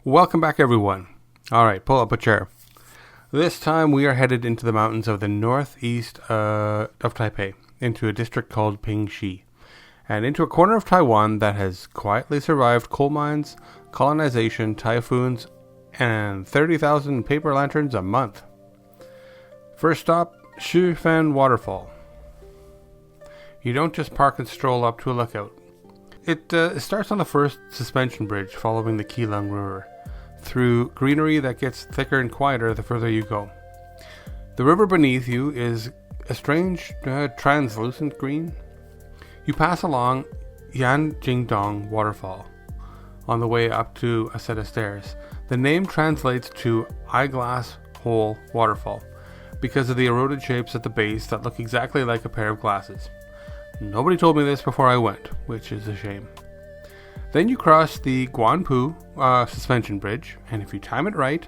Welcome back, everyone. Alright, pull up a chair. This time we are headed into the mountains of the northeast of Taipei, into a district called Pingxi, and into a corner of Taiwan that has quietly survived coal mines, colonization, typhoons, and 30,000 paper lanterns a month. First stop, Shifen Waterfall. You don't just park and stroll up to a lookout. It starts on the first suspension bridge following the Keelung River, through greenery that gets thicker and quieter the further you go. The river beneath you is a strange, translucent green. You pass along Yanjingdong Waterfall on the way up to a set of stairs. The name translates to eyeglass hole waterfall because of the eroded shapes at the base that look exactly like a pair of glasses. Nobody told me this before I went, which is a shame. Then you cross the Guanpu suspension bridge, and if you time it right,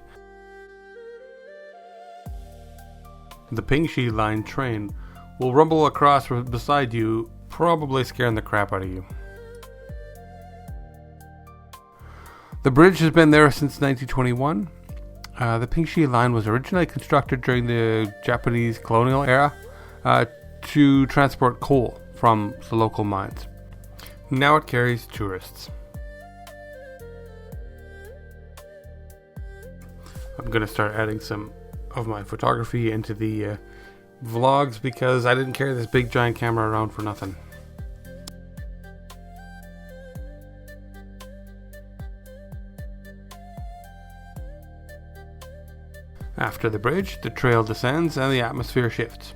the Pingxi Line train will rumble across beside you, probably scaring the crap out of you. The bridge has been there since 1921. The Pingxi Line was originally constructed during the Japanese colonial era to transport coal from the local mines. Now it carries tourists. I'm going to start adding some of my photography into the vlogs because I didn't carry this big giant camera around for nothing. After the bridge, the trail descends and the atmosphere shifts.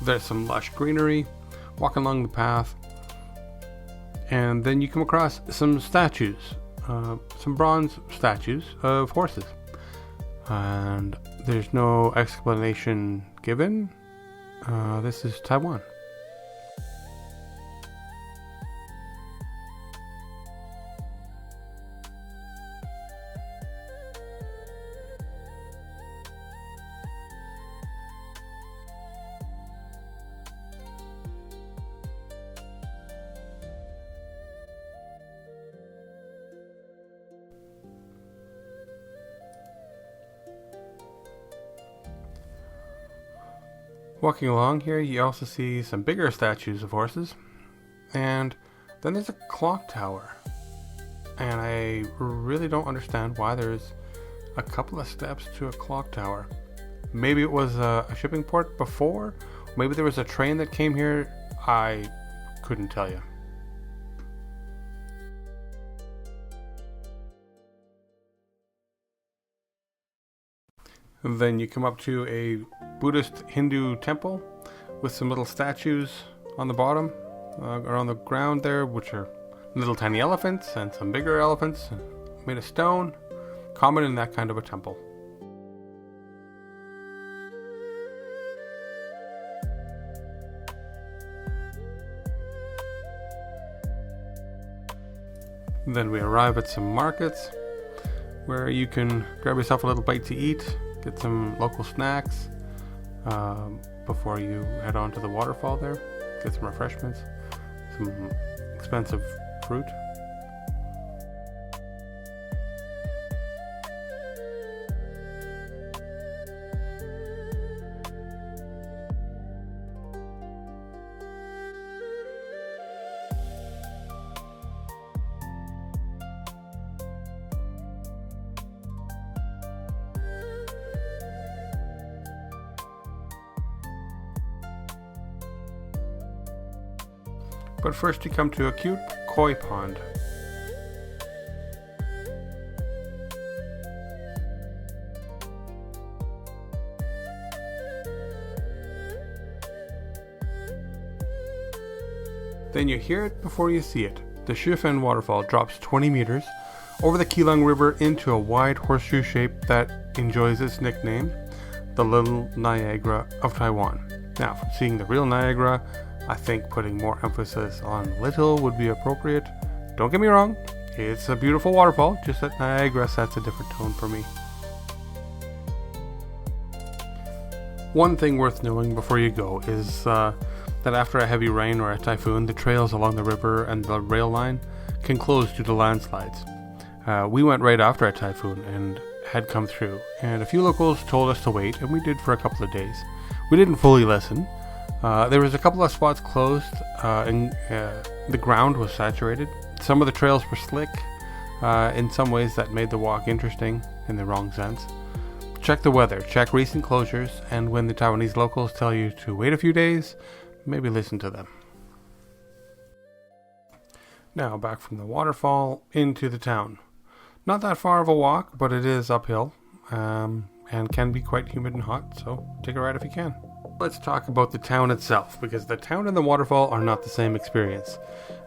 There's some lush greenery, walk along the path, and then you come across some statues, some bronze statues of horses. And there's no explanation given. This is Taiwan. Walking along here, you also see some bigger statues of horses, and then there's a clock tower, and I really don't understand why there's a couple of steps to a clock tower. Maybe it was a shipping port before, maybe there was a train that came here. I couldn't tell you. And then you come up to a Buddhist Hindu temple with some little statues on the bottom or on the ground there, which are little tiny elephants and some bigger elephants made of stone, common in that kind of a temple. Then we arrive at some markets where you can grab yourself a little bite to eat, get some local snacks before you head on to the waterfall there. Get some refreshments, some expensive fruit. But first you come to a cute koi pond. Then you hear it before you see it. The Shifen Waterfall drops 20 meters over the Keelung River into a wide horseshoe shape that enjoys its nickname, the Little Niagara of Taiwan. Now, from seeing the real Niagara, I think putting more emphasis on little would be appropriate. Don't get me wrong, it's a beautiful waterfall, just that Niagara sets a different tone for me. One thing worth knowing before you go is that after a heavy rain or a typhoon, the trails along the river and the rail line can close due to landslides. We went right after a typhoon and had come through, and a few locals told us to wait, and we did for a couple of days. We didn't fully listen. There was a couple of spots closed, and the ground was saturated. Some of the trails were slick, in some ways that made the walk interesting in the wrong sense. Check the weather, check recent closures, and when the Taiwanese locals tell you to wait a few days, maybe listen to them. Now back from the waterfall into the town. Not that far of a walk, but it is uphill, and can be quite humid and hot, so take a ride if you can. Let's talk about the town itself, because the town and the waterfall are not the same experience,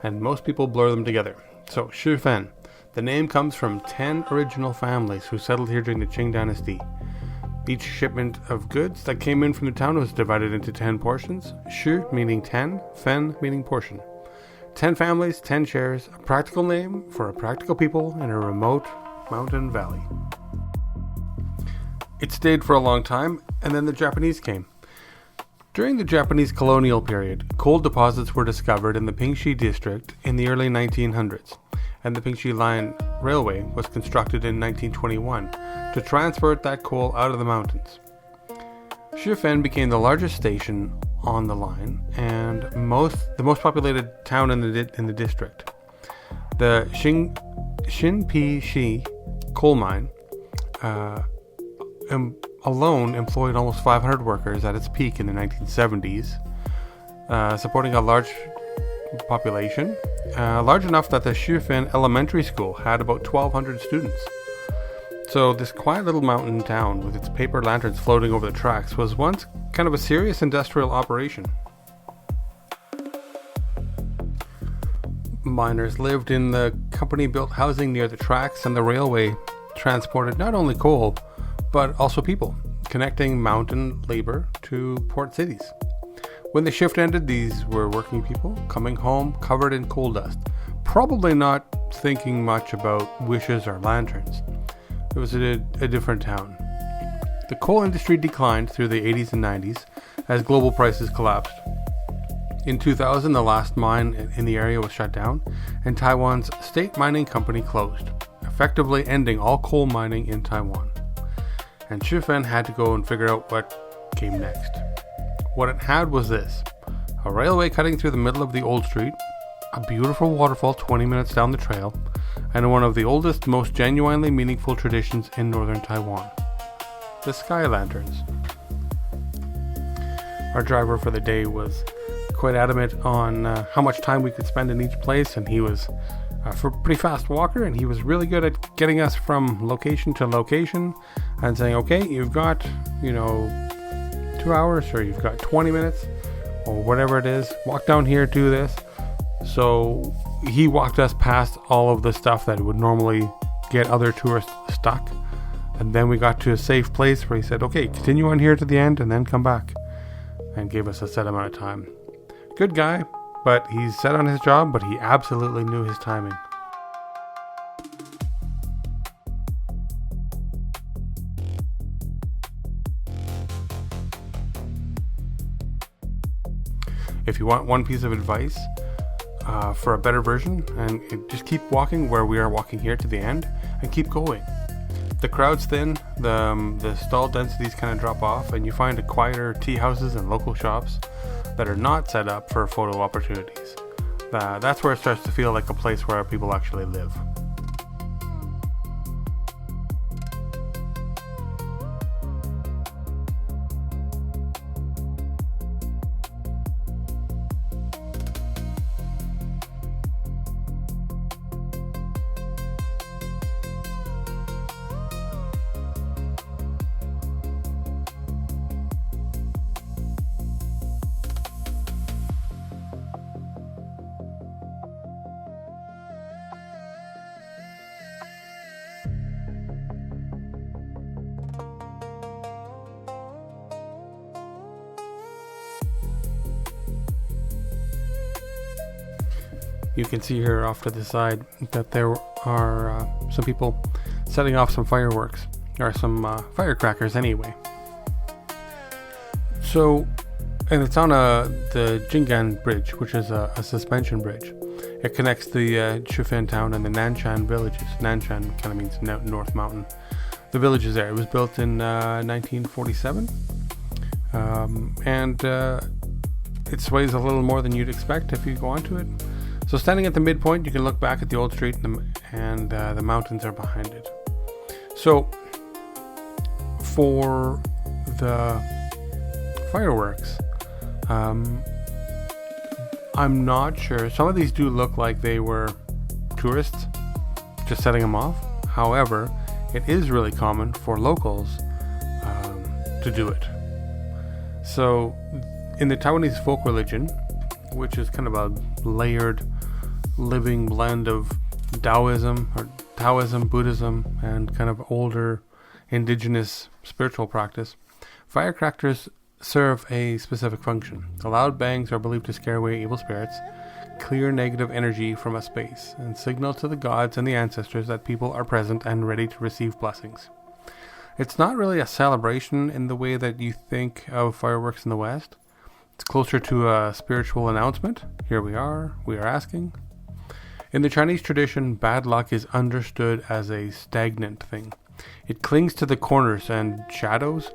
and most people blur them together. So, Shifen. The name comes from 10 original families who settled here during the Qing dynasty. Each shipment of goods that came in from the town was divided into 10 portions. Shi meaning 10, Fen meaning portion. 10 families, 10 shares, a practical name for a practical people in a remote mountain valley. It stayed for a long time, and then the Japanese came. During the Japanese colonial period, coal deposits were discovered in the Pingxi district in the early 1900s, and the Pingxi Line Railway was constructed in 1921 to transport that coal out of the mountains. Jiufen became the largest station on the line and the most populated town in the district. The Shinpi coal mine alone employed almost 500 workers at its peak in the 1970s, supporting a large population, large enough that the Shifen Elementary School had about 1,200 students. So this quiet little mountain town with its paper lanterns floating over the tracks was once kind of a serious industrial operation. Miners lived in the company-built housing near the tracks, and the railway transported not only coal, but also people, connecting mountain labor to port cities. When the shift ended, these were working people coming home covered in coal dust, probably not thinking much about wishes or lanterns. It was a different town. The coal industry declined through the 80s and 90s as global prices collapsed. In 2000, the last mine in the area was shut down, and Taiwan's state mining company closed, effectively ending all coal mining in Taiwan. And Shifen had to go and figure out what came next. What it had was this: a railway cutting through the middle of the old street, a beautiful waterfall 20 minutes down the trail, and one of the oldest, most genuinely meaningful traditions in northern Taiwan: the sky lanterns. Our driver for the day was quite adamant on how much time we could spend in each place, and he was a pretty fast walker, and he was really good at getting us from location to location and saying, okay, you've got 2 hours, or you've got 20 minutes, or whatever it is, walk down here, do this. So he walked us past all of the stuff that would normally get other tourists stuck, and then we got to a safe place where he said, okay, continue on here to the end and then come back, and gave us a set amount of time. Good guy, but he's set on his job, but he absolutely knew his timing. If you want one piece of advice for a better version, and just keep walking where we are walking here to the end, and keep going. The crowd's thin, the stall densities kind of drop off, and you find quieter tea houses and local shops that are not set up for photo opportunities. That's where it starts to feel like a place where people actually live. You can see here off to the side that there are some people setting off some fireworks, or some firecrackers anyway. So, and it's on the Jingan Bridge, which is a suspension bridge. It connects the Jiufen town and the Nanshan villages. Nanshan kind of means North Mountain. The villages there. It was built in 1947. And it sways a little more than you'd expect if you go onto it. So standing at the midpoint, you can look back at the old street and the mountains are behind it. So for the fireworks, I'm not sure. Some of these do look like they were tourists just setting them off. However, it is really common for locals to do it. So in the Taiwanese folk religion, which is kind of a layered living blend of Taoism, Buddhism, and kind of older indigenous spiritual practice, firecrackers serve a specific function. The loud bangs are believed to scare away evil spirits, clear negative energy from a space, and signal to the gods and the ancestors that people are present and ready to receive blessings. It's not really a celebration in the way that you think of fireworks in the West. It's closer to a spiritual announcement. Here we are asking. In the Chinese tradition, bad luck is understood as a stagnant thing. It clings to the corners and shadows,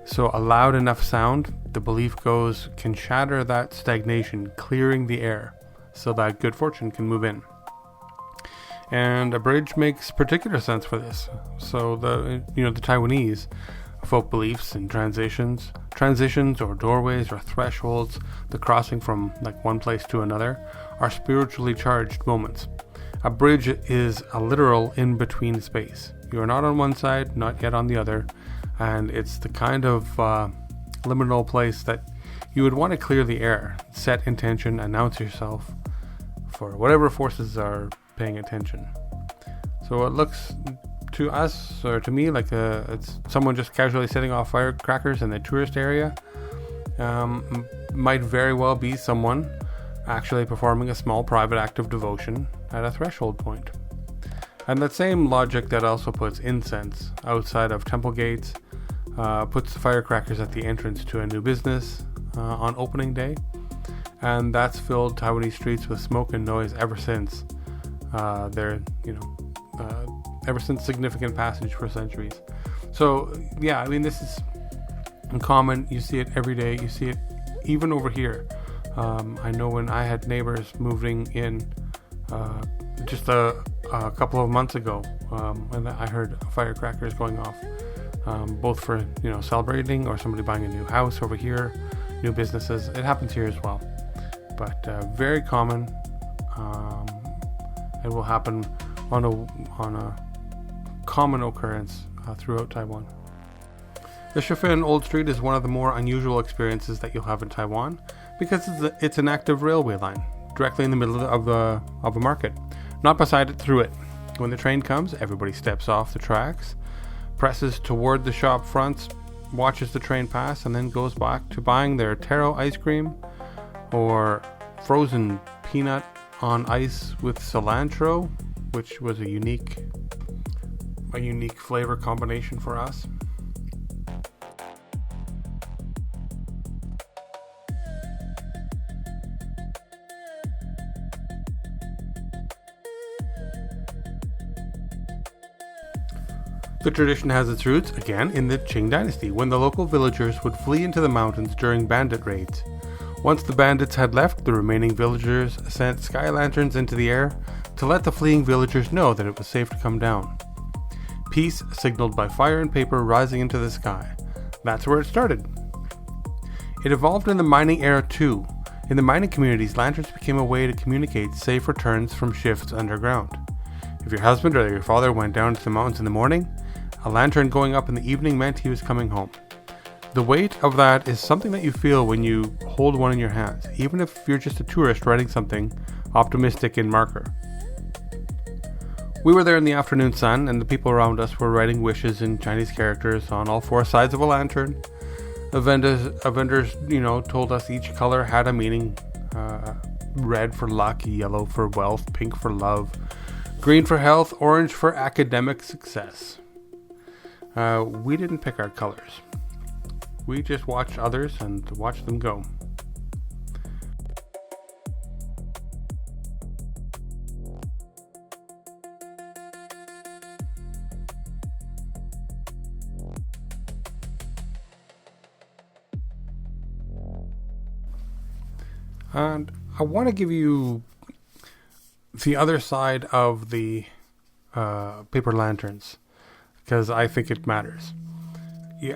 so a loud enough sound, the belief goes, can shatter that stagnation, clearing the air, so that good fortune can move in. And a bridge makes particular sense for this. So the Taiwanese folk beliefs in transitions or doorways or thresholds, the crossing from like one place to another, are spiritually charged moments. A bridge is a literal in-between space. You are not on one side, not yet on the other, and it's the kind of liminal place that you would want to clear the air, set intention, announce yourself for whatever forces are paying attention. So it looks to us, or to me, like it's someone just casually setting off firecrackers in the tourist area. Might very well be someone actually performing a small private act of devotion at a threshold point. And that same logic that also puts incense outside of temple gates, puts the firecrackers at the entrance to a new business on opening day, and that's filled Taiwanese streets with smoke and noise ever since ever since significant passage for centuries. So yeah, I mean, this is common. You see it every day. You see it even over here. I know when I had neighbors moving in just a couple of months ago, and I heard firecrackers going off, both for celebrating or somebody buying a new house over here, new businesses. It happens here as well, but very common. It will happen on a common occurrence throughout Taiwan. The Shifen Old Street is one of the more unusual experiences that you'll have in Taiwan because it's an active railway line directly in the middle of a market, not beside it, through it. When the train comes, everybody steps off the tracks, presses toward the shop fronts, watches the train pass, and then goes back to buying their taro ice cream or frozen peanut on ice with cilantro, which was a unique flavor combination for us. The tradition has its roots, again, in the Qing dynasty, when the local villagers would flee into the mountains during bandit raids. Once the bandits had left, the remaining villagers sent sky lanterns into the air to let the fleeing villagers know that it was safe to come down. Peace signaled by fire and paper rising into the sky. That's where it started. It evolved in the mining era too. In the mining communities, lanterns became a way to communicate safe returns from shifts underground. If your husband or your father went down to the mountains in the morning, a lantern going up in the evening meant he was coming home. The weight of that is something that you feel when you hold one in your hands, even if you're just a tourist writing something optimistic in marker. We were there in the afternoon sun, and the people around us were writing wishes in Chinese characters on all four sides of a lantern. Vendors, told us each color had a meaning. Red for luck, yellow for wealth, pink for love, green for health, orange for academic success. We didn't pick our colors. We just watched others and watched them go. And I want to give you the other side of the paper lanterns, because I think it matters.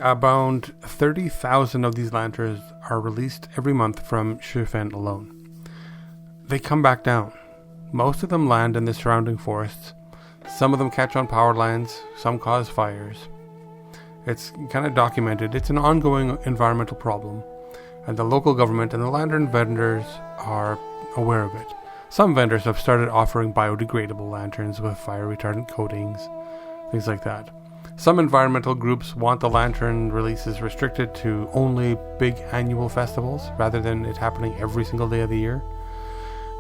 About 30,000 of these lanterns are released every month from Shifen alone. They come back down. Most of them land in the surrounding forests. Some of them catch on power lines. Some cause fires. It's kind of documented. It's an ongoing environmental problem, and the local government and the lantern vendors are aware of it. Some vendors have started offering biodegradable lanterns with fire retardant coatings, things like that. Some environmental groups want the lantern releases restricted to only big annual festivals rather than it happening every single day of the year.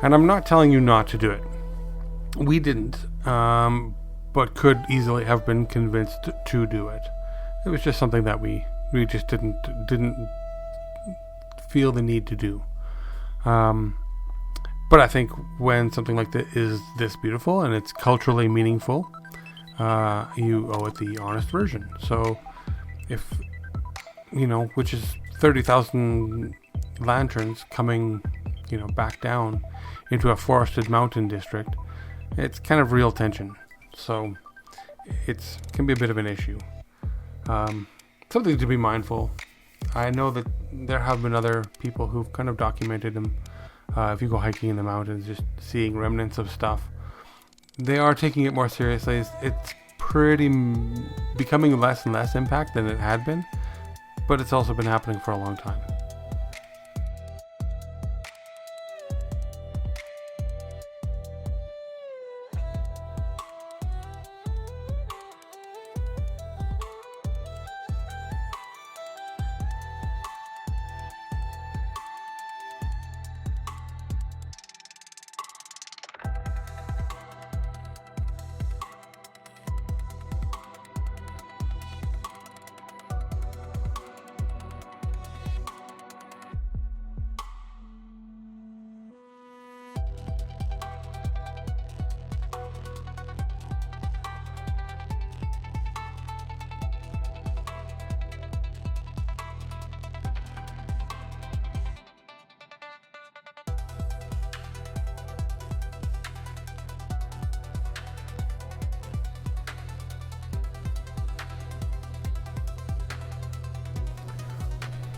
And I'm not telling you not to do it. We didn't, but could easily have been convinced to do it. It was just something that we just didn't feel the need to do. But I think when something like this is this beautiful and it's culturally meaningful, you owe it the honest version. So if, which is 30,000 lanterns coming, back down into a forested mountain district, it's kind of real tension. So it can be a bit of an issue. Something to be mindful. I know that there have been other people who've kind of documented them. If you go hiking in the mountains, just seeing remnants of stuff. They are taking it more seriously. It's becoming less and less impact than it had been, but it's also been happening for a long time.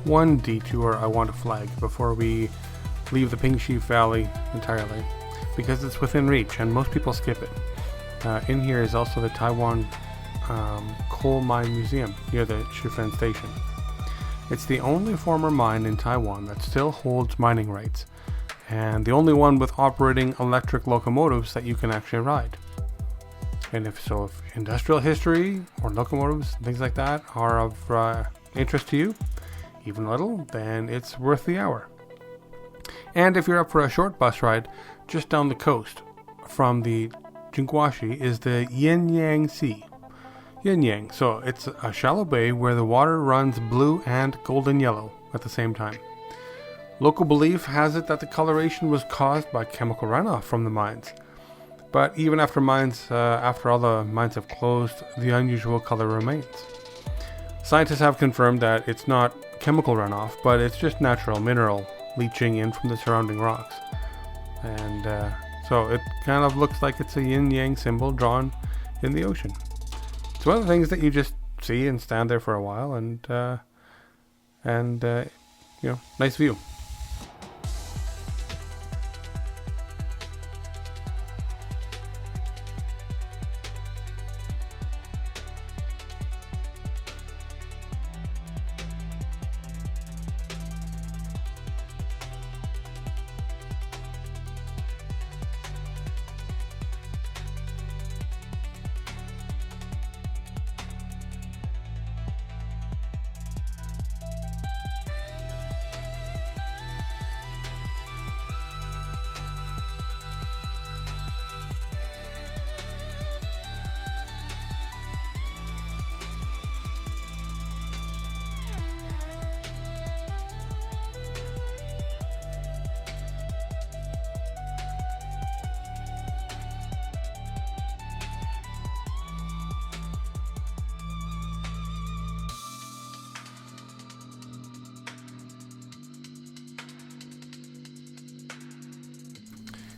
One detour I want to flag before we leave the Pingxi Valley entirely, because it's within reach and most people skip it. In here is also the Taiwan Coal Mine Museum near the Shifen station. It's the only former mine in Taiwan that still holds mining rights, and the only one with operating electric locomotives that you can actually ride. And if industrial history or locomotives, things like that, are of interest to you, even a little, then it's worth the hour. And if you're up for a short bus ride, just down the coast from the Jingguashi is the Yin-Yang Sea. Yin-Yang, so it's a shallow bay where the water runs blue and golden yellow at the same time. Local belief has it that the coloration was caused by chemical runoff from the mines. But even after all the mines have closed, the unusual color remains. Scientists have confirmed that it's not chemical runoff, but it's just natural mineral leaching in from the surrounding rocks. And so it kind of looks like it's a yin-yang symbol drawn in the ocean. It's one of the things that you just see and stand there for a while, and nice view.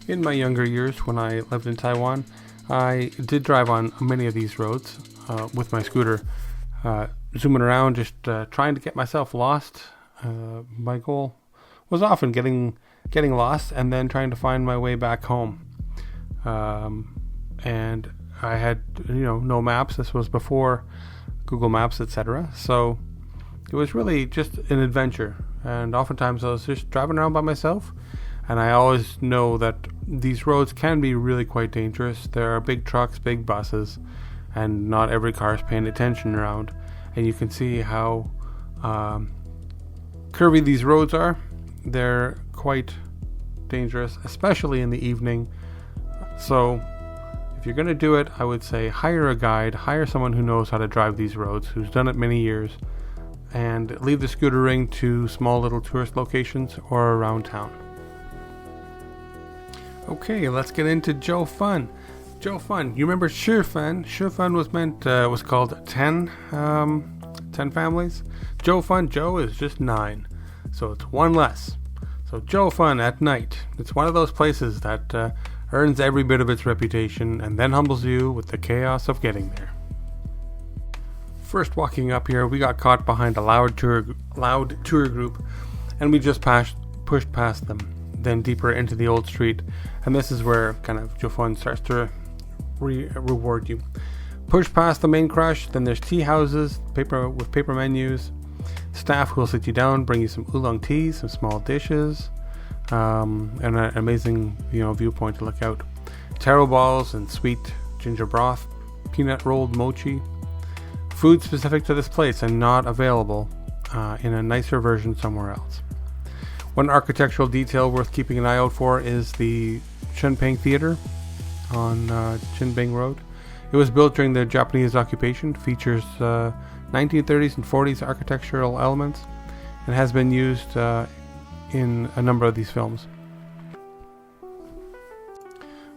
In my younger years, when I lived in Taiwan, I did drive on many of these roads with my scooter, zooming around, just trying to get myself lost. My goal was often getting lost and then trying to find my way back home. And I had, no maps. This was before Google Maps, etc. So it was really just an adventure. And oftentimes I was just driving around by myself. And I always know that these roads can be really quite dangerous. There are big trucks, big buses, and not every car is paying attention around. And you can see how curvy these roads are. They're quite dangerous, especially in the evening. So if you're going to do it, I would say hire a guide, hire someone who knows how to drive these roads, who's done it many years, and leave the scooter ring to small little tourist locations or around town. Okay, let's get into Jiufen. Jiufen, you remember Shifen? Shifen was called 10 families. Jiufen, Zhou is just 9, so it's one less. So Jiufen at night, it's one of those places that earns every bit of its reputation and then humbles you with the chaos of getting there. First walking up here, we got caught behind a loud tour group, and we just pushed past them, then deeper into the old street, and this is where kind of Jiufen starts to reward you. Push past the main crush, then there's tea houses, with paper menus, staff who will sit you down, bring you some oolong tea, some small dishes, and an amazing viewpoint to look out. Taro balls and sweet ginger broth, peanut rolled mochi. Food specific to this place and not available in a nicer version somewhere else. One architectural detail worth keeping an eye out for is the Shunping Theater on Chinbing Road. It was built during the Japanese occupation, features 1930s and 40s architectural elements, and has been used in a number of these films.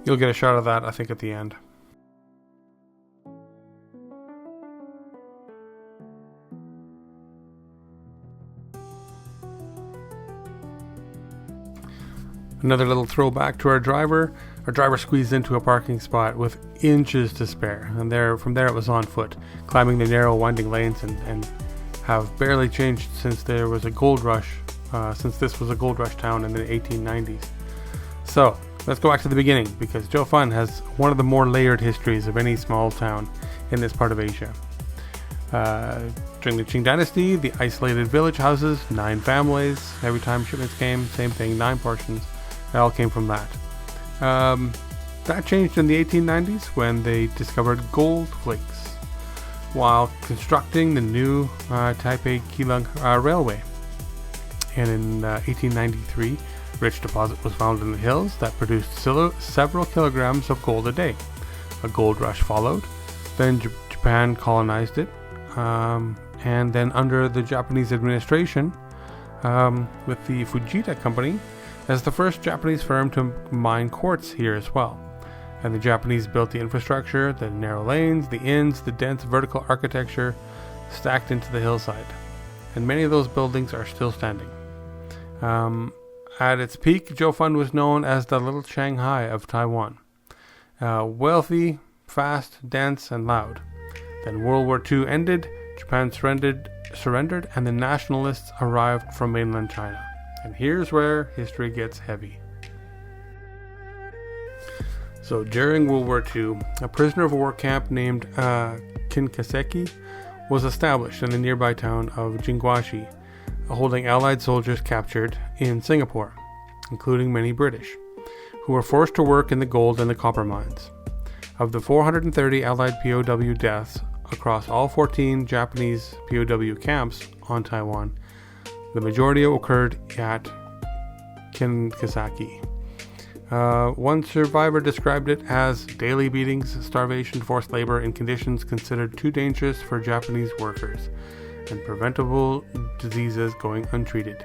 You'll get a shot of that, I think, at the end. Another little throwback to our driver. Our driver squeezed into a parking spot with inches to spare, and from there it was on foot, climbing the narrow winding lanes and have barely changed since there was a gold rush, since this was a gold rush town in the 1890s. So let's go back to the beginning, because Jiufen has one of the more layered histories of any small town in this part of Asia. During the Qing Dynasty, the isolated village houses 9 families. Every time shipments came, same thing, 9 portions. It all came from that. That changed in the 1890s when they discovered gold flakes while constructing the new Taipei-Keelung Railway. And in 1893, rich deposit was found in the hills that produced several kilograms of gold a day. A gold rush followed. Then Japan colonized it. And then under the Japanese administration, with the Fujita Company, as the first Japanese firm to mine quartz here as well. And the Japanese built the infrastructure, the narrow lanes, the inns, the dense vertical architecture stacked into the hillside. And many of those buildings are still standing. At its peak, Jiufen was known as the Little Shanghai of Taiwan. Wealthy, fast, dense, and loud. Then World War II ended, Japan surrendered, and the nationalists arrived from mainland China. And here's where history gets heavy. So during World War II, a prisoner of war camp named Kinkaseki was established in the nearby town of Jingguashi, holding Allied soldiers captured in Singapore, including many British, who were forced to work in the gold and the copper mines. Of the 430 Allied POW deaths across all 14 Japanese POW camps on Taiwan, the majority occurred at Kinkaseki. One survivor described it as daily beatings, starvation, forced labor in conditions considered too dangerous for Japanese workers, and preventable diseases going untreated.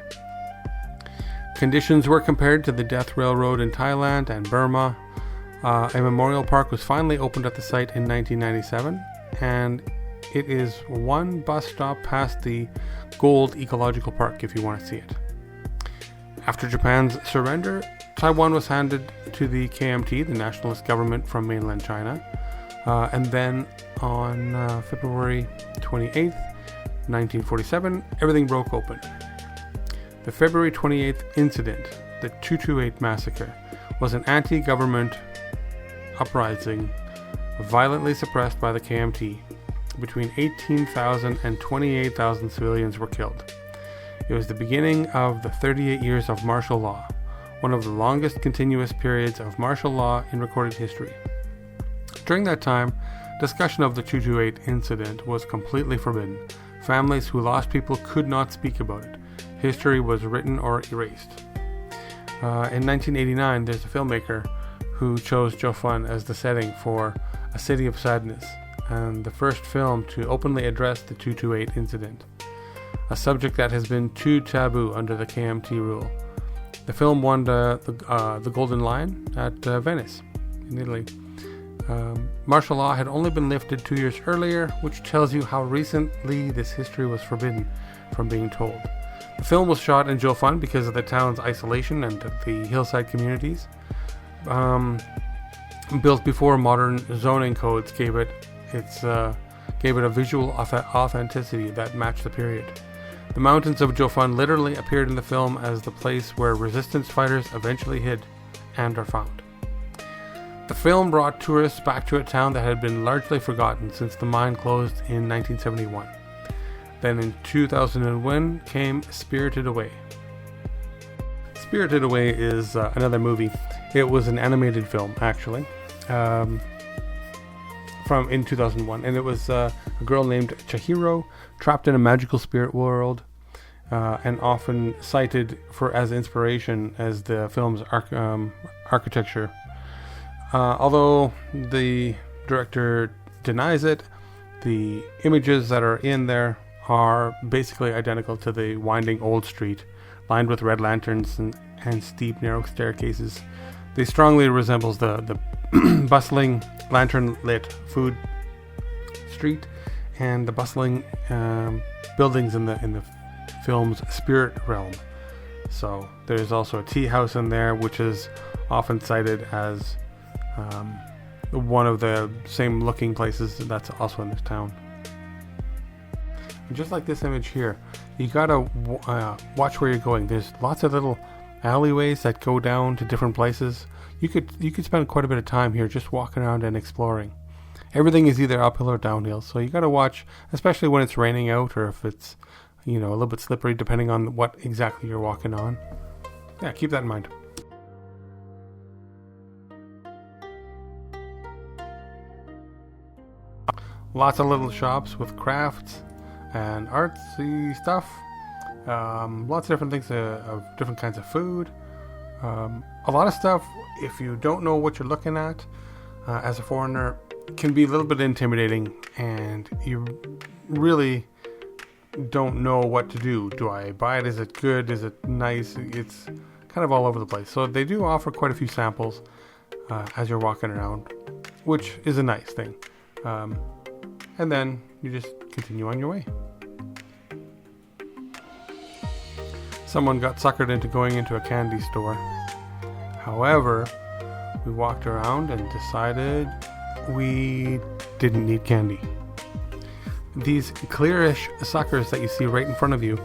Conditions were compared to the Death Railroad in Thailand and Burma. A memorial park was finally opened at the site in 1997, and it is one bus stop past the Gold Ecological Park if you want to see it. After Japan's surrender, Taiwan was handed to the KMT, the nationalist government from mainland China. And then on February 28th, 1947, everything broke open. The February 28th incident, the 228 massacre, was an anti-government uprising violently suppressed by the KMT. Between 18,000 and 28,000 civilians were killed. It was the beginning of the 38 years of martial law, one of the longest continuous periods of martial law in recorded history. During that time, discussion of the 228 incident was completely forbidden. Families who lost people could not speak about it. History was written or erased. In 1989, there's a filmmaker who chose Jiufen as the setting for A City of Sadness, and the first film to openly address the 228 incident, a subject that has been too taboo under the KMT rule. The film won the Golden Lion at Venice, in Italy. Martial law had only been lifted 2 years earlier, which tells you how recently this history was forbidden from being told. The film was shot in Jiufen because of the town's isolation and the hillside communities. Built before modern zoning codes gave it a visual authenticity that matched the period. The mountains of Jiufen literally appeared in the film as the place where resistance fighters eventually hid and are found. The film brought tourists back to a town that had been largely forgotten since the mine closed in 1971. Then in 2001 came Spirited Away. Spirited Away is another movie. It was an animated film, actually, in 2001, and it was a girl named Chihiro trapped in a magical spirit world, and often cited as inspiration as the film's architecture. Although the director denies it, the images that are in there are basically identical to the winding old street, lined with red lanterns and steep, narrow staircases. They strongly resembles the bustling, lantern-lit food street and the bustling buildings in the film's spirit realm. So there's also a tea house in there, which is often cited as one of the same looking places that's also in this town. And just like this image here, you gotta watch where you're going. There's lots of little alleyways that go down to different places. You could spend quite a bit of time here just walking around and exploring. Everything is either uphill or downhill, so you gotta watch, especially when it's raining out or if it's a little bit slippery, depending on what exactly you're walking on. Yeah, keep that in mind. Lots of little shops with crafts and artsy stuff. Lots of different things of different kinds of food. A lot of stuff, if you don't know what you're looking at as a foreigner, can be a little bit intimidating, and you really don't know what to do. Do I buy it? Is it good? Is it nice? It's kind of all over the place. So they do offer quite a few samples as you're walking around, which is a nice thing. And then you just continue on your way. Someone got suckered into going into a candy store. However, we walked around and decided we didn't need candy. These clearish suckers that you see right in front of you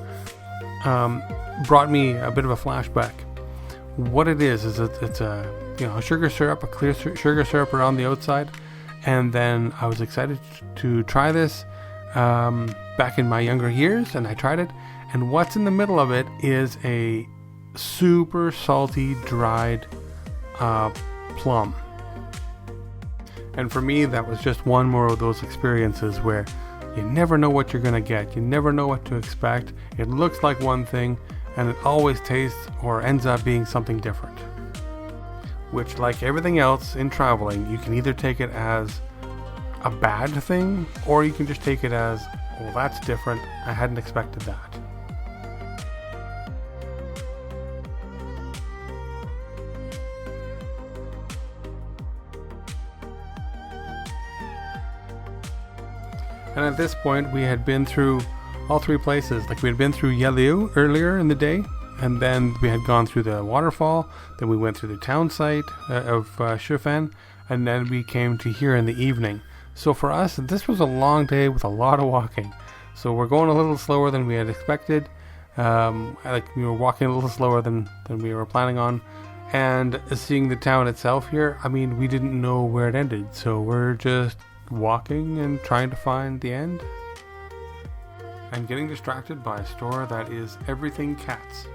brought me a bit of a flashback. What it is it's a sugar syrup, a clear sugar syrup around the outside. And then I was excited to try this back in my younger years, and I tried it. And what's in the middle of it is a super salty, dried plum. And for me, that was just one more of those experiences where you never know what you're going to get. You never know what to expect. It looks like one thing, and it always tastes or ends up being something different. Which, like everything else in traveling, you can either take it as a bad thing, or you can just take it as, well, that's different. I hadn't expected that. And at this point, we had been through all three places. Like, we had been through Yeliu earlier in the day, And then we had gone through the waterfall. Then we went through the town site of Shifen. And then we came to here in the evening. So for us, this was a long day with a lot of walking. So we're going a little slower than we had expected. We were walking a little slower than we were planning on. And seeing the town itself here, I mean, we didn't know where it ended. So we're just walking and trying to find the end. And getting distracted by a store that is everything cats.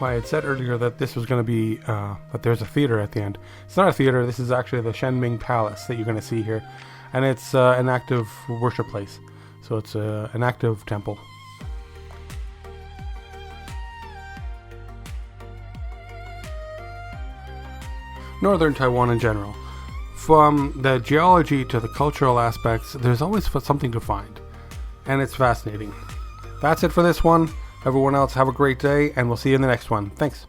I had said earlier that this was going to be, that there's a theater at the end. It's not a theater, this is actually the Shenming Palace that you're going to see here. And it's an active worship place. So it's an active temple. Northern Taiwan in general. From the geology to the cultural aspects, there's always something to find. And it's fascinating. That's it for this one. Everyone else, have a great day, and we'll see you in the next one. Thanks.